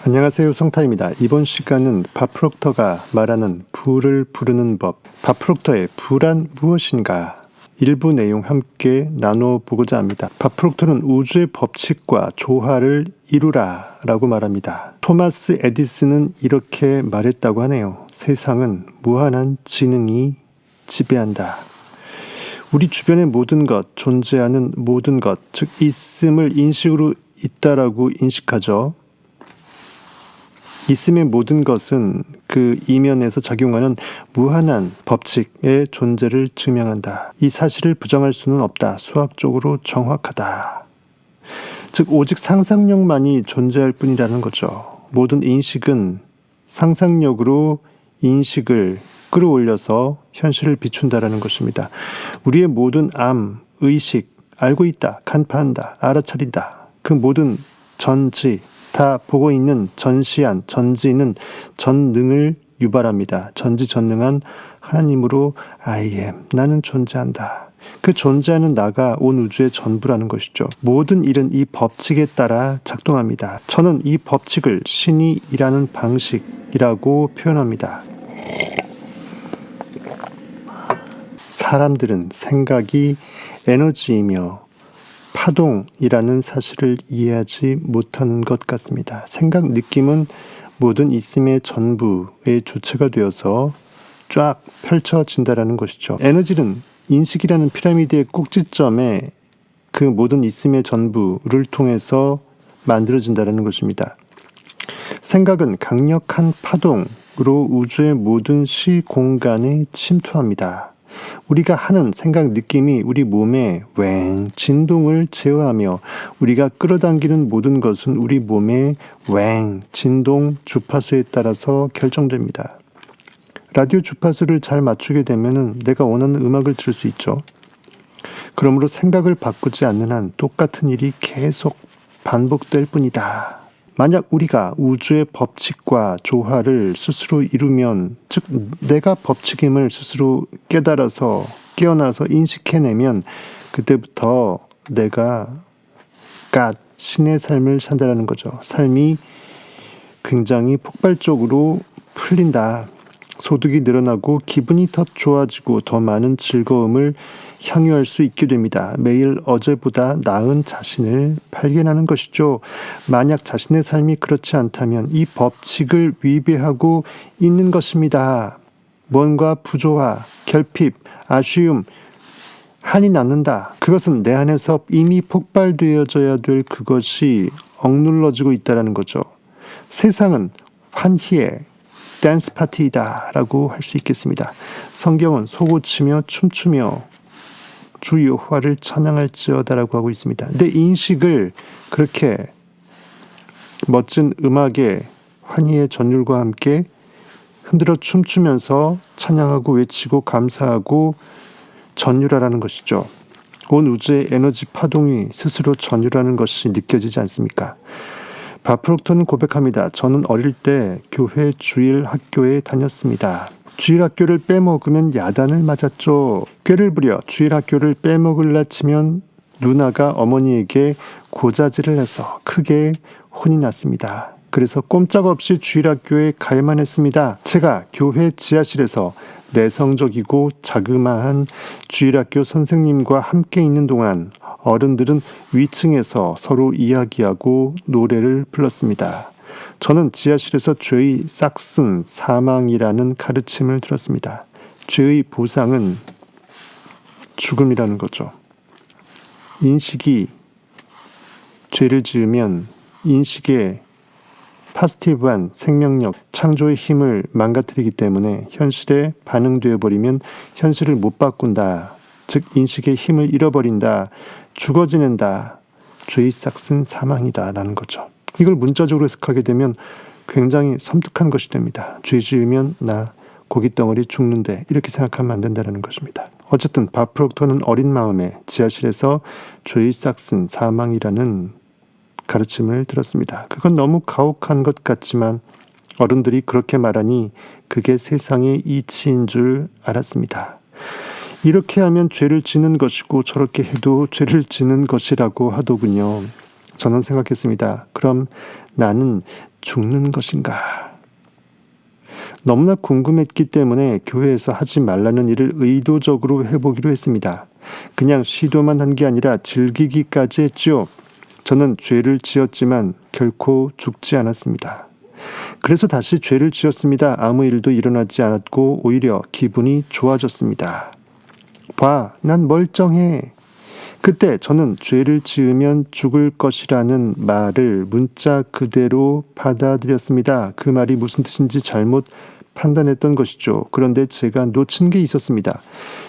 안녕하세요, 성타입니다. 이번 시간은 밥 프록터가 말하는 부를 부르는 법, 밥 프록터의 부란 무엇인가? 일부 내용 함께 나눠보고자 합니다. 밥 프록터는 우주의 법칙과 조화를 이루라 라고 말합니다. 토마스 에디슨은 이렇게 말했다고 하네요. 세상은 무한한 지능이 지배한다. 우리 주변의 모든 것, 존재하는 모든 것, 즉 있음을 인식으로 있다라고 인식하죠. 있음의 모든 것은 그 이면에서 작용하는 무한한 법칙의 존재를 증명한다. 이 사실을 부정할 수는 없다. 수학적으로 정확하다. 즉 오직 상상력만이 존재할 뿐이라는 거죠. 모든 인식은 상상력으로 인식을 끌어올려서 현실을 비춘다라는 것입니다. 우리의 모든 암, 의식, 알고 있다, 간파한다, 알아차린다. 그 모든 전지, 다 보고 있는 전시한, 전지는 전능을 유발합니다. 전지전능한 하나님으로 I am, 나는 존재한다. 그 존재하는 나가 온 우주의 전부라는 것이죠. 모든 일은 이 법칙에 따라 작동합니다. 저는 이 법칙을 신이 일하는 방식이라고 표현합니다. 사람들은 생각이 에너지이며 파동이라는 사실을 이해하지 못하는 것 같습니다. 생각, 느낌은 모든 있음의 전부의 주체가 되어서 쫙 펼쳐진다라는 것이죠. 에너지는 인식이라는 피라미드의 꼭지점에 그 모든 있음의 전부를 통해서 만들어진다라는 것입니다. 생각은 강력한 파동으로 우주의 모든 시공간에 침투합니다. 우리가 하는 생각, 느낌이 우리 몸에 웽 진동을 제어하며 우리가 끌어당기는 모든 것은 우리 몸의 웽 진동 주파수에 따라서 결정됩니다. 라디오 주파수를 잘 맞추게 되면 내가 원하는 음악을 들을 수 있죠. 그러므로 생각을 바꾸지 않는 한 똑같은 일이 계속 반복될 뿐이다. 만약 우리가 우주의 법칙과 조화를 스스로 이루면, 즉 내가 법칙임을 스스로 깨달아서 깨어나서 인식해내면 그때부터 내가 신의 삶을 산다는 거죠. 삶이 굉장히 폭발적으로 풀린다. 소득이 늘어나고 기분이 더 좋아지고 더 많은 즐거움을 향유할 수 있게 됩니다. 매일 어제보다 나은 자신을 발견하는 것이죠. 만약 자신의 삶이 그렇지 않다면 이 법칙을 위배하고 있는 것입니다. 뭔가 부조화, 결핍, 아쉬움, 한이 남는다. 그것은 내 안에서 이미 폭발되어져야 될 그것이 억눌러지고 있다는 거죠. 세상은 환희의 댄스 파티이다 라고 할 수 있겠습니다. 성경은 솟구치며 춤추며 주 여호와를 찬양할지어다라고 하고 있습니다. 내 인식을 그렇게 멋진 음악의 환희의 전율과 함께 흔들어 춤추면서 찬양하고 외치고 감사하고 전율하라는 것이죠. 온 우주의 에너지 파동이 스스로 전율하는 것이 느껴지지 않습니까? 밥 프록터는 고백합니다. 저는 어릴 때 교회 주일 학교에 다녔습니다. 주일 학교를 빼먹으면 야단을 맞았죠. 꾀를 부려 주일 학교를 빼먹을라 치면 누나가 어머니에게 고자질을 해서 크게 혼이 났습니다. 그래서 꼼짝없이 주일 학교에 가야만 했습니다. 제가 교회 지하실에서 내성적이고 자그마한 주일 학교 선생님과 함께 있는 동안 어른들은 위층에서 서로 이야기하고 노래를 불렀습니다. 저는 지하실에서 죄의 싹슨 사망이라는 가르침을 들었습니다. 죄의 보상은 죽음이라는 거죠. 인식이 죄를 지으면 인식의 파지티브한 생명력, 창조의 힘을 망가뜨리기 때문에 현실에 반응되어 버리면 현실을 못 바꾼다. 즉 인식의 힘을 잃어버린다. 죽어 지낸다. 죄의 싹슨 사망이다 라는 거죠. 이걸 문자적으로 해석하게 되면 굉장히 섬뜩한 것이 됩니다. 죄 지으면 나 고깃덩어리 죽는데 이렇게 생각하면 안 된다는 것입니다. 어쨌든 밥 프록터는 어린 마음에 지하실에서 죄의 싹슨 사망이라는 가르침을 들었습니다. 그건 너무 가혹한 것 같지만 어른들이 그렇게 말하니 그게 세상의 이치인 줄 알았습니다. 이렇게 하면 죄를 지는 것이고 저렇게 해도 죄를 지는 것이라고 하더군요. 저는 생각했습니다. 그럼 나는 죽는 것인가? 너무나 궁금했기 때문에 교회에서 하지 말라는 일을 의도적으로 해보기로 했습니다. 그냥 시도만 한 게 아니라 즐기기까지 했지요. 저는 죄를 지었지만 결코 죽지 않았습니다. 그래서 다시 죄를 지었습니다. 아무 일도 일어나지 않았고 오히려 기분이 좋아졌습니다. 봐, 난 멀쩡해. 그때 저는 죄를 지으면 죽을 것이라는 말을 문자 그대로 받아들였습니다. 그 말이 무슨 뜻인지 잘못 판단했던 것이죠. 그런데 제가 놓친 게 있었습니다.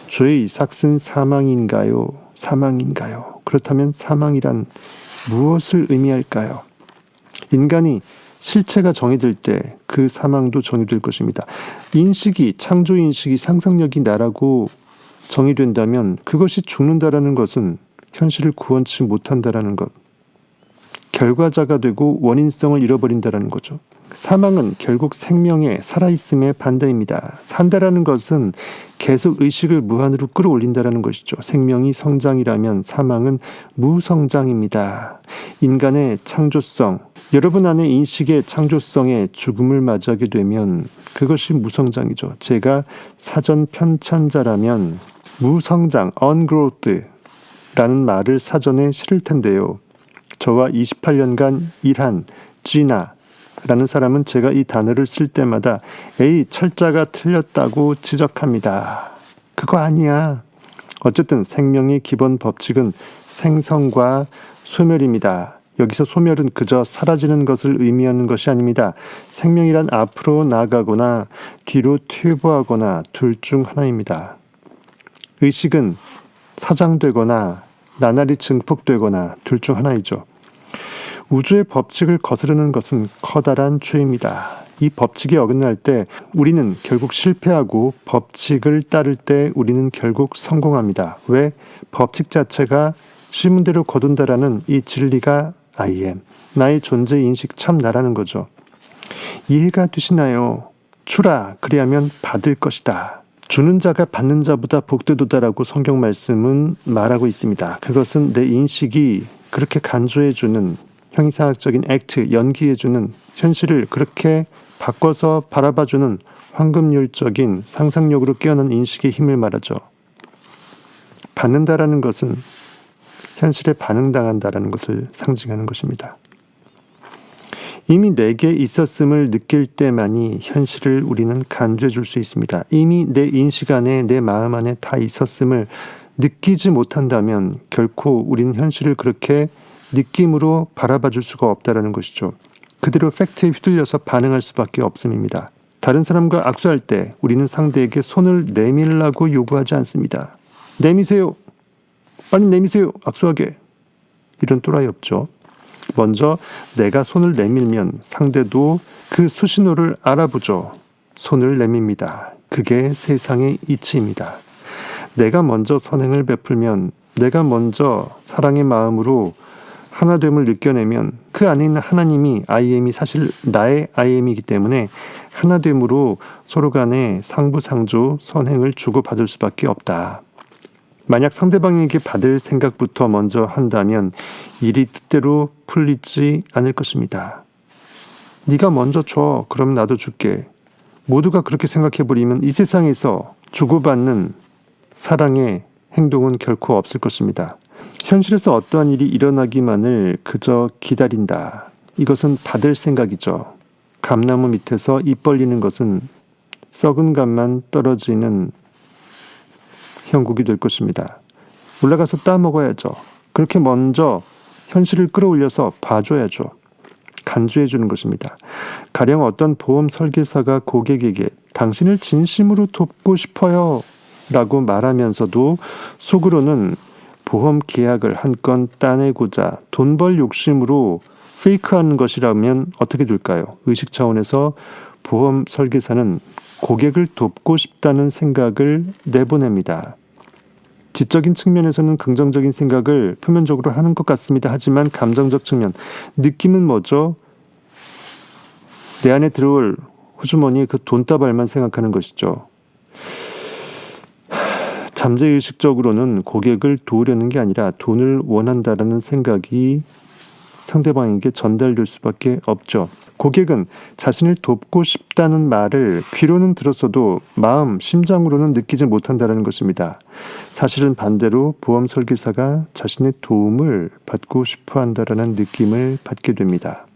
죄의 삭은 사망인가요? 사망인가요? 그렇다면 사망이란 무엇을 의미할까요? 인간이 실체가 정의될 때 그 사망도 정의될 것입니다. 인식이, 창조인식이 상상력이 나라고 정의된다면 그것이 죽는다라는 것은 현실을 구원치 못한다라는 것, 결과자가 되고 원인성을 잃어버린다라는 거죠. 사망은 결국 생명의 살아있음의 반대입니다. 산다라는 것은 계속 의식을 무한으로 끌어올린다라는 것이죠. 생명이 성장이라면 사망은 무성장입니다. 인간의 창조성, 여러분 안에 인식의 창조성에 죽음을 맞이하게 되면 그것이 무성장이죠. 제가 사전 편찬자라면 무성장, ungrowth라는 말을 사전에 실을 텐데요. 저와 28년간 일한 지나 라는 사람은 제가 이 단어를 쓸 때마다 에이, 철자가 틀렸다고 지적합니다. 그거 아니야. 어쨌든 생명의 기본 법칙은 생성과 소멸입니다. 여기서 소멸은 그저 사라지는 것을 의미하는 것이 아닙니다. 생명이란 앞으로 나아가거나 뒤로 퇴보하거나 둘 중 하나입니다. 의식은 사장되거나 나날이 증폭되거나 둘 중 하나이죠. 우주의 법칙을 거스르는 것은 커다란 죄입니다. 이 법칙에 어긋날 때 우리는 결국 실패하고 법칙을 따를 때 우리는 결국 성공합니다. 왜? 법칙 자체가 시문대로 거둔다라는 이 진리가 I am, 나의 존재 인식 참 나라는 거죠. 이해가 되시나요? 주라, 그리하면 받을 것이다. 주는 자가 받는 자보다 복되도다라고 성경 말씀은 말하고 있습니다. 그것은 내 인식이 그렇게 간주해주는 형이상학적인 액트, 연기해주는 현실을 그렇게 바꿔서 바라봐주는 황금률적인 상상력으로 깨어난 인식의 힘을 말하죠. 받는다라는 것은 현실에 반응당한다라는 것을 상징하는 것입니다. 이미 내게 있었음을 느낄 때만이 현실을 우리는 간주해 줄 수 있습니다. 이미 내 인식 안에, 내 마음 안에 다 있었음을 느끼지 못한다면 결코 우리는 현실을 그렇게 느낌으로 바라봐 줄 수가 없다라는 것이죠. 그대로 팩트에 휘둘려서 반응할 수밖에 없음입니다. 다른 사람과 악수할 때 우리는 상대에게 손을 내밀라고 요구하지 않습니다. 내미세요. 빨리 내미세요. 악수하게. 이런 또라이 없죠. 먼저 내가 손을 내밀면 상대도 그 수신호를 알아보죠. 손을 내밉니다. 그게 세상의 이치입니다. 내가 먼저 선행을 베풀면, 내가 먼저 사랑의 마음으로 하나됨을 느껴내면 그 안에 있는 하나님이 I am이 사실 나의 I am이기 때문에 하나됨으로 서로 간에 상부상조 선행을 주고받을 수밖에 없다. 만약 상대방에게 받을 생각부터 먼저 한다면 일이 뜻대로 풀리지 않을 것입니다. 네가 먼저 줘. 그럼 나도 줄게. 모두가 그렇게 생각해버리면 이 세상에서 주고받는 사랑의 행동은 결코 없을 것입니다. 현실에서 어떠한 일이 일어나기만을 그저 기다린다. 이것은 받을 생각이죠. 감나무 밑에서 입 벌리는 것은 썩은 감만 떨어지는 형국이 될 것입니다. 올라가서 따먹어야죠. 그렇게 먼저 현실을 끌어올려서 봐줘야죠. 간주해 주는 것입니다. 가령 어떤 보험 설계사가 고객에게 당신을 진심으로 돕고 싶어요 라고 말하면서도 속으로는 보험 계약을 한 건 따내고자 돈 벌 욕심으로 페이크하는 것이라면 어떻게 될까요? 의식 차원에서 보험 설계사는 고객을 돕고 싶다는 생각을 내보냅니다. 지적인 측면에서는 긍정적인 생각을 표면적으로 하는 것 같습니다. 하지만 감정적 측면, 느낌은 뭐죠? 내 안에 들어올 호주머니의 그 돈다발만 생각하는 것이죠. 잠재의식적으로는 고객을 도우려는 게 아니라 돈을 원한다라는 생각이 상대방에게 전달될 수밖에 없죠. 고객은 자신을 돕고 싶다는 말을 귀로는 들었어도 심장으로는 느끼지 못한다는 것입니다. 사실은 반대로 보험 설계사가 자신의 도움을 받고 싶어 한다는 느낌을 받게 됩니다.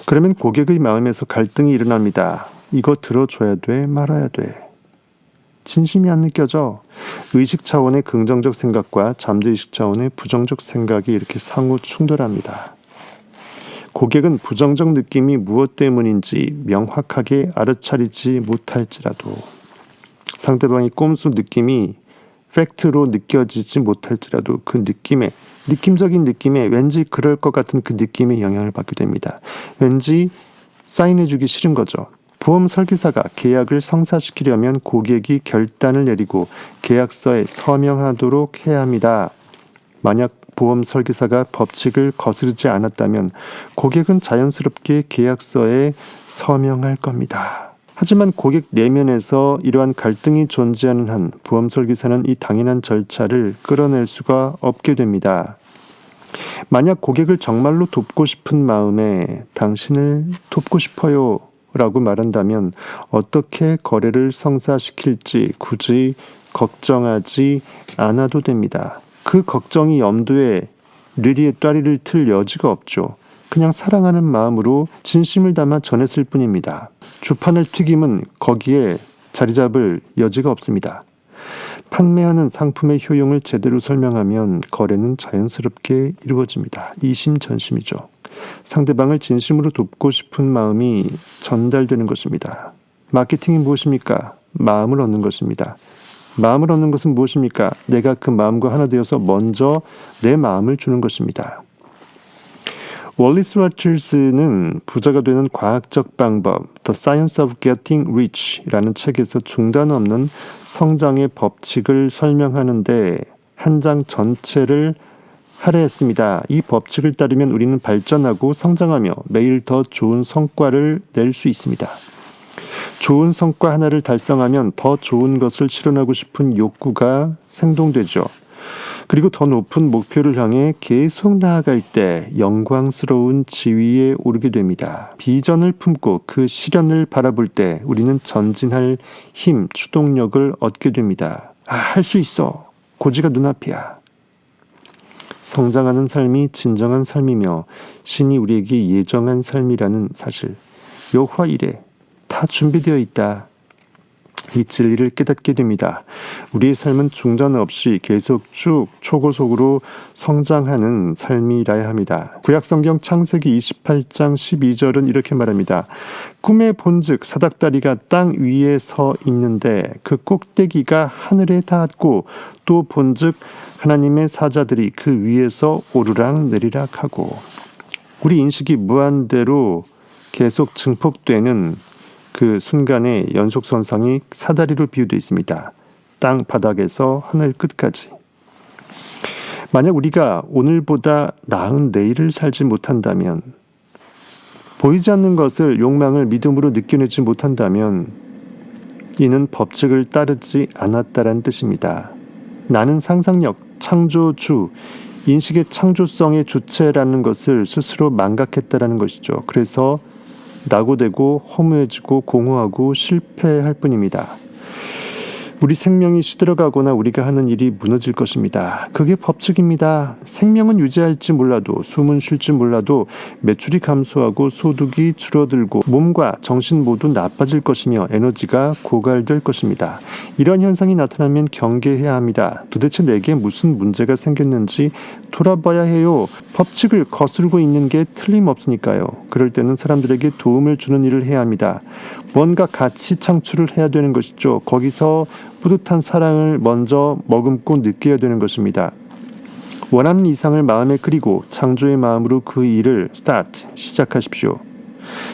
그러면 고객의 마음에서 갈등이 일어납니다. 이거 들어줘야 돼, 말아야 돼. 진심이 안 느껴져. 의식 차원의 긍정적 생각과 잠재의식 차원의 부정적 생각이 이렇게 상호 충돌합니다. 고객은 부정적 느낌이 무엇 때문인지 명확하게 알아차리지 못할지라도, 상대방의 꼼수 느낌이 팩트로 느껴지지 못할지라도 그 느낌적인 느낌에 왠지 그럴 것 같은 그 느낌에 영향을 받게 됩니다. 왠지 사인해주기 싫은 거죠. 보험 설계사가 계약을 성사시키려면 고객이 결단을 내리고 계약서에 서명하도록 해야 합니다. 만약 보험 설계사가 법칙을 거스르지 않았다면 고객은 자연스럽게 계약서에 서명할 겁니다. 하지만 고객 내면에서 이러한 갈등이 존재하는 한 보험 설계사는 이 당연한 절차를 끌어낼 수가 없게 됩니다. 만약 고객을 정말로 돕고 싶은 마음에 당신을 돕고 싶어요 라고 말한다면 어떻게 거래를 성사시킬지 굳이 걱정하지 않아도 됩니다. 그 걱정이 염두에 뇌리에 따리를 틀 여지가 없죠. 그냥 사랑하는 마음으로 진심을 담아 전했을 뿐입니다. 주판을 튀김은 거기에 자리 잡을 여지가 없습니다. 판매하는 상품의 효용을 제대로 설명하면 거래는 자연스럽게 이루어집니다. 이심전심이죠. 상대방을 진심으로 돕고 싶은 마음이 전달되는 것입니다. 마케팅이 무엇입니까? 마음을 얻는 것입니다. 마음을 얻는 것은 무엇입니까? 내가 그 마음과 하나 되어서 먼저 내 마음을 주는 것입니다. 월리스 와트스는 부자가 되는 과학적 방법 The Science of Getting Rich라는 책에서 중단 없는 성장의 법칙을 설명하는데 한 장 전체를 할애했습니다. 이 법칙을 따르면 우리는 발전하고 성장하며 매일 더 좋은 성과를 낼 수 있습니다. 좋은 성과 하나를 달성하면 더 좋은 것을 실현하고 싶은 욕구가 생동되죠. 그리고 더 높은 목표를 향해 계속 나아갈 때 영광스러운 지위에 오르게 됩니다. 비전을 품고 그 실현을 바라볼 때 우리는 전진할 힘, 추동력을 얻게 됩니다. 할 수 있어. 고지가 눈앞이야. 성장하는 삶이 진정한 삶이며 신이 우리에게 예정한 삶이라는 사실. 여호와 이래 다 준비되어 있다. 이 진리를 깨닫게 됩니다. 우리의 삶은 중단 없이 계속 쭉 초고속으로 성장하는 삶이라야 합니다. 구약성경 창세기 28장 12절은 이렇게 말합니다. 꿈에 본즉 사닥다리가 땅 위에 서 있는데 그 꼭대기가 하늘에 닿았고 또 본즉 하나님의 사자들이 그 위에서 오르락 내리락 하고, 우리 인식이 무한대로 계속 증폭되는 그 순간의 연속선상이 사다리로 비유되어 있습니다. 땅 바닥에서 하늘 끝까지. 만약 우리가 오늘보다 나은 내일을 살지 못한다면, 보이지 않는 것을 욕망을 믿음으로 느껴내지 못한다면 이는 법칙을 따르지 않았다는 뜻입니다. 나는 상상력, 창조주, 인식의 창조성의 주체라는 것을 스스로 망각했다는 것이죠. 그래서 낙오되고 허무해지고 공허하고 실패할 뿐입니다. 우리 생명이 시들어가거나 우리가 하는 일이 무너질 것입니다. 그게 법칙입니다. 생명은 유지할지 몰라도, 숨은 쉴지 몰라도 매출이 감소하고 소득이 줄어들고 몸과 정신 모두 나빠질 것이며 에너지가 고갈될 것입니다. 이런 현상이 나타나면 경계해야 합니다. 도대체 내게 무슨 문제가 생겼는지 돌아봐야 해요. 법칙을 거스르고 있는 게 틀림없으니까요. 그럴 때는 사람들에게 도움을 주는 일을 해야 합니다. 뭔가 가치 창출을 해야 되는 것이죠. 거기서 뿌듯한 사랑을 먼저 머금고 느껴야 되는 것입니다. 원하는 이상을 마음에 그리고 창조의 마음으로 그 일을 시작하십시오.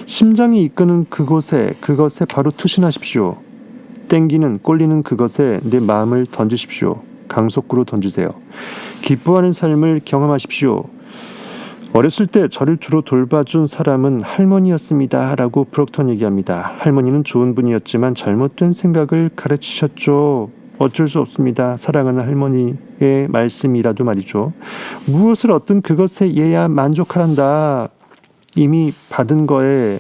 심장이 이끄는 그것에 바로 투신하십시오. 땡기는 꼴리는 그것에 내 마음을 던지십시오. 강속구로 던지세요. 기뻐하는 삶을 경험하십시오. 어렸을 때 저를 주로 돌봐준 사람은 할머니였습니다 라고 프록턴 얘기합니다. 할머니는 좋은 분이었지만 잘못된 생각을 가르치셨죠. 어쩔 수 없습니다. 사랑하는 할머니의 말씀이라도 말이죠. 무엇을 얻든 그것에 얘야 만족하란다. 이미 받은 거에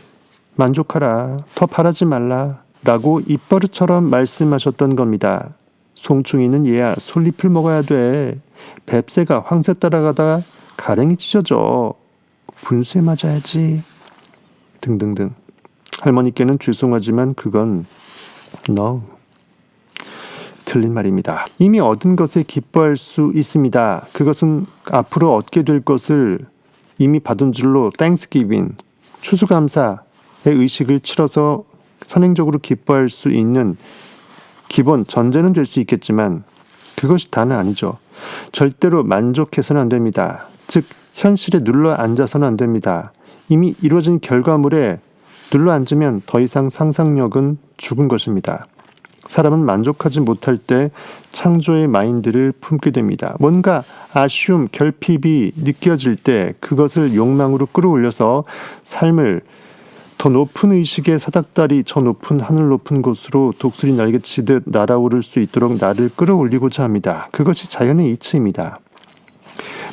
만족하라. 더 바라지 말라. 라고 입버릇처럼 말씀하셨던 겁니다. 송충이는 얘야 솔잎을 먹어야 돼. 뱁새가 황새 따라가다가 가랭이 찢어져. 분수에 맞아야지. 등등등. 할머니께는 죄송하지만 그건 No. 틀린 말입니다. 이미 얻은 것에 기뻐할 수 있습니다. 그것은 앞으로 얻게 될 것을 이미 받은 줄로 Thanksgiving, 추수감사의 의식을 치러서 선행적으로 기뻐할 수 있는 기본 전제는 될 수 있겠지만 그것이 다는 아니죠. 절대로 만족해서는 안 됩니다. 즉 현실에 눌러 앉아서는 안 됩니다. 이미 이루어진 결과물에 눌러 앉으면 더 이상 상상력은 죽은 것입니다. 사람은 만족하지 못할 때 창조의 마인드를 품게 됩니다. 뭔가 아쉬움, 결핍이 느껴질 때 그것을 욕망으로 끌어올려서 삶을 더 높은 의식의 사닥다리, 저 높은 하늘 높은 곳으로 독수리 날개치듯 날아오를 수 있도록 나를 끌어올리고자 합니다. 그것이 자연의 이치입니다.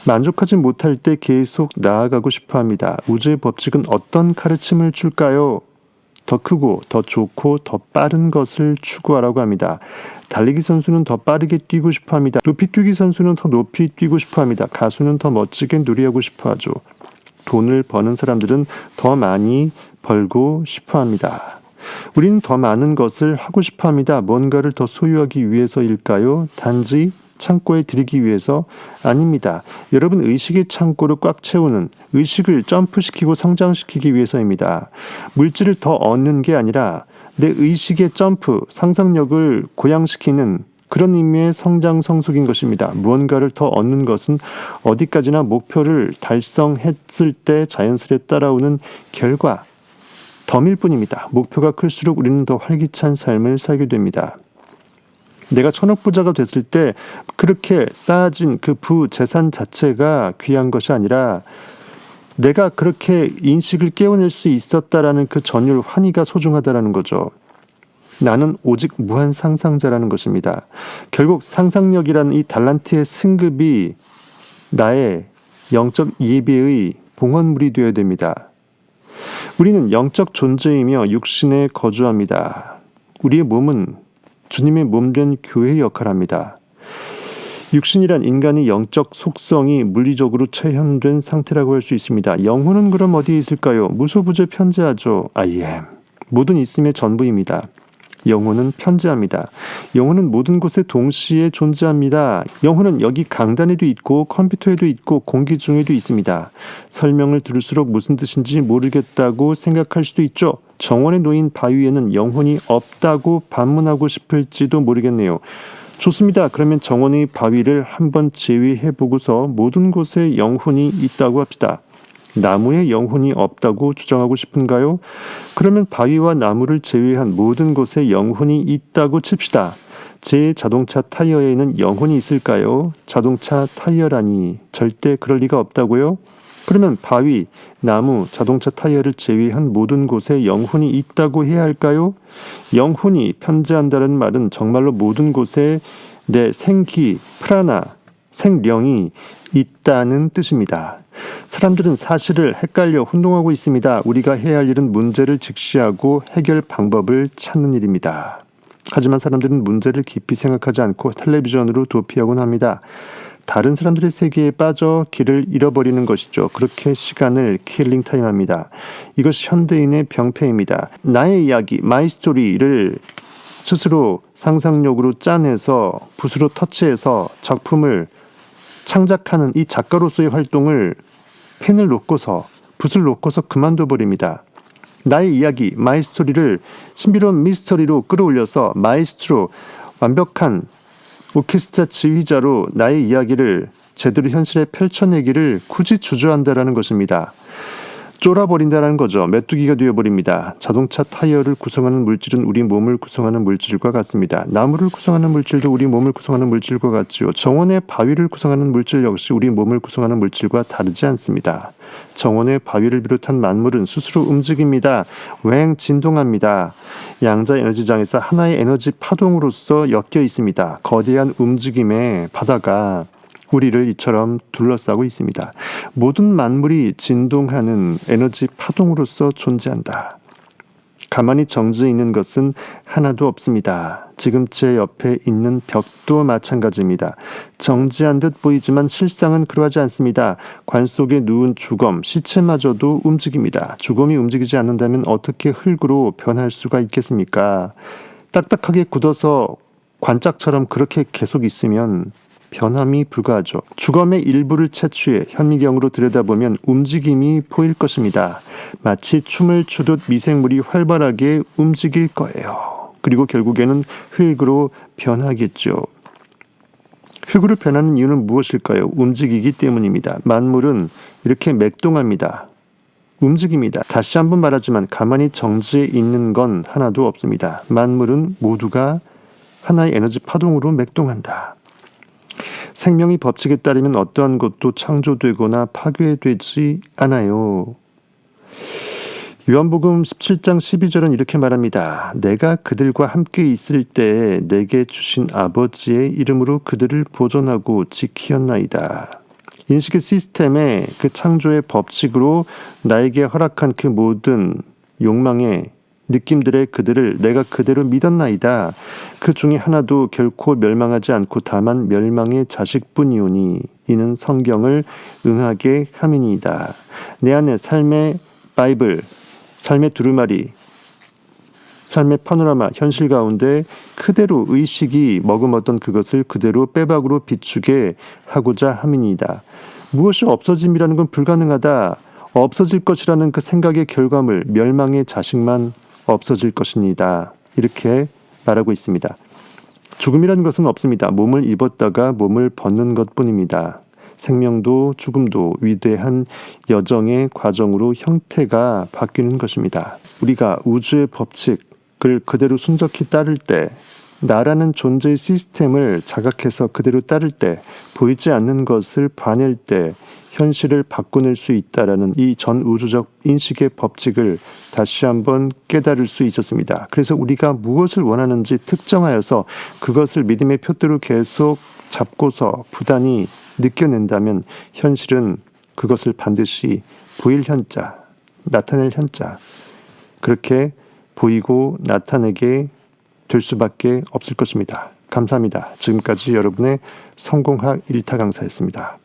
만족하지 못할 때 계속 나아가고 싶어 합니다. 우주의 법칙은 어떤 가르침을 줄까요? 더 크고 더 좋고 더 빠른 것을 추구하라고 합니다. 달리기 선수는 더 빠르게 뛰고 싶어 합니다. 높이 뛰기 선수는 더 높이 뛰고 싶어 합니다. 가수는 더 멋지게 노래하고 싶어 하죠. 돈을 버는 사람들은 더 많이 벌고 싶어 합니다. 우리는 더 많은 것을 하고 싶어 합니다. 뭔가를 더 소유하기 위해서일까요? 단지 창고에 들이기 위해서? 아닙니다. 여러분 의식의 창고를 꽉 채우는, 의식을 점프시키고 성장시키기 위해서입니다. 물질을 더 얻는 게 아니라 내 의식의 점프, 상상력을 고양시키는 그런 의미의 성장 성숙인 것입니다. 무언가를 더 얻는 것은 어디까지나 목표를 달성했을 때 자연스레 따라오는 결과, 덤일 뿐입니다. 목표가 클수록 우리는 더 활기찬 삶을 살게 됩니다. 내가 천억 부자가 됐을 때 그렇게 쌓아진 그 부재산 자체가 귀한 것이 아니라 내가 그렇게 인식을 깨워낼 수 있었다라는 그 전율 환희가 소중하다라는 거죠. 나는 오직 무한 상상자라는 것입니다. 결국 상상력이라는 이 달란트의 승급이 나의 영적 예배의 봉헌물이 되어야 됩니다. 우리는 영적 존재이며 육신에 거주합니다. 우리의 몸은 주님의 몸된 교회의 역할을 합니다. 육신이란 인간의 영적 속성이 물리적으로 체현된 상태라고 할 수 있습니다. 영혼은 그럼 어디에 있을까요? 무소부재 편재하죠. I am. 모든 있음의 전부입니다. 영혼은 편재합니다. 영혼은 모든 곳에 동시에 존재합니다. 영혼은 여기 강단에도 있고 컴퓨터에도 있고 공기 중에도 있습니다. 설명을 들을수록 무슨 뜻인지 모르겠다고 생각할 수도 있죠. 정원에 놓인 바위에는 영혼이 없다고 반문하고 싶을지도 모르겠네요. 좋습니다. 그러면 정원의 바위를 한번 제외해보고서 모든 곳에 영혼이 있다고 합시다. 나무에 영혼이 없다고 주장하고 싶은가요? 그러면 바위와 나무를 제외한 모든 곳에 영혼이 있다고 칩시다. 제 자동차 타이어에는 영혼이 있을까요? 자동차 타이어라니 절대 그럴 리가 없다고요? 그러면 바위, 나무, 자동차 타이어를 제외한 모든 곳에 영혼이 있다고 해야 할까요? 영혼이 편재한다는 말은 정말로 모든 곳에 내 생기, 프라나, 생령이 있다는 뜻입니다. 사람들은 사실을 헷갈려 혼동하고 있습니다. 우리가 해야 할 일은 문제를 직시하고 해결 방법을 찾는 일입니다. 하지만 사람들은 문제를 깊이 생각하지 않고 텔레비전으로 도피하곤 합니다. 다른 사람들의 세계에 빠져 길을 잃어버리는 것이죠. 그렇게 시간을 킬링 타임합니다. 이것이 현대인의 병폐입니다. 나의 이야기, 마이 스토리를 스스로 상상력으로 짜내서 붓으로 터치해서 작품을 창작하는 이 작가로서의 활동을 펜을 놓고서 붓을 놓고서 그만둬 버립니다. 나의 이야기, 마이 스토리를 신비로운 미스터리로 끌어올려서 마이스트로, 완벽한 오케스트라 지휘자로 나의 이야기를 제대로 현실에 펼쳐내기를 굳이 주저한다라는 것입니다. 쫄아버린다는 거죠. 메뚜기가 되어버립니다. 자동차 타이어를 구성하는 물질은 우리 몸을 구성하는 물질과 같습니다. 나무를 구성하는 물질도 우리 몸을 구성하는 물질과 같지요. 정원의 바위를 구성하는 물질 역시 우리 몸을 구성하는 물질과 다르지 않습니다. 정원의 바위를 비롯한 만물은 스스로 움직입니다. 진동합니다. 양자 에너지장에서 하나의 에너지 파동으로서 엮여 있습니다. 거대한 움직임의 바다가 우리를 이처럼 둘러싸고 있습니다. 모든 만물이 진동하는 에너지 파동으로서 존재한다. 가만히 정지해 있는 것은 하나도 없습니다. 지금 제 옆에 있는 벽도 마찬가지입니다. 정지한 듯 보이지만 실상은 그러하지 않습니다. 관 속에 누운 주검, 시체마저도 움직입니다. 주검이 움직이지 않는다면 어떻게 흙으로 변할 수가 있겠습니까? 딱딱하게 굳어서 관짝처럼 그렇게 계속 있으면 변함이 불가하죠. 주검의 일부를 채취해 현미경으로 들여다보면 움직임이 보일 것입니다. 마치 춤을 추듯 미생물이 활발하게 움직일 거예요. 그리고 결국에는 흙으로 변하겠죠. 흙으로 변하는 이유는 무엇일까요? 움직이기 때문입니다. 만물은 이렇게 맥동합니다. 움직입니다. 다시 한번 말하지만 가만히 정지해 있는 건 하나도 없습니다. 만물은 모두가 하나의 에너지 파동으로 맥동한다. 생명의 법칙에 따르면 어떠한 것도 창조되거나 파괴되지 않아요. 요한복음 17장 12절은 이렇게 말합니다. 내가 그들과 함께 있을 때에 내게 주신 아버지의 이름으로 그들을 보존하고 지키었나이다. 인식의 시스템의 그 창조의 법칙으로 나에게 허락한 그 모든 욕망의 느낌들의 그들을 내가 그대로 믿었나이다. 그 중에 하나도 결코 멸망하지 않고 다만 멸망의 자식뿐이오니 이는 성경을 응하게 함이니이다. 내 안에 삶의 바이블, 삶의 두루마리, 삶의 파노라마, 현실 가운데 그대로 의식이 머금었던 그것을 그대로 빼박으로 비추게 하고자 함이니이다. 무엇이 없어짐이라는 건 불가능하다. 없어질 것이라는 그 생각의 결과물, 멸망의 자식만 없어질 것입니다. 이렇게 말하고 있습니다. 죽음이라는 것은 없습니다. 몸을 입었다가 몸을 벗는 것뿐입니다. 생명도 죽음도 위대한 여정의 과정으로 형태가 바뀌는 것입니다. 우리가 우주의 법칙을 그대로 순적히 따를 때, 나라는 존재의 시스템을 자각해서 그대로 따를 때, 보이지 않는 것을 봐낼 때 현실을 바꿔낼 수 있다라는 이 전 우주적 인식의 법칙을 다시 한번 깨달을 수 있었습니다. 그래서 우리가 무엇을 원하는지 특정하여서 그것을 믿음의 표대로 계속 잡고서 부단히 느껴낸다면 현실은 그것을 반드시 보일 현자, 나타낼 현자, 그렇게 보이고 나타내게 될 수밖에 없을 것입니다. 감사합니다. 지금까지 여러분의 성공학 1타 강사였습니다.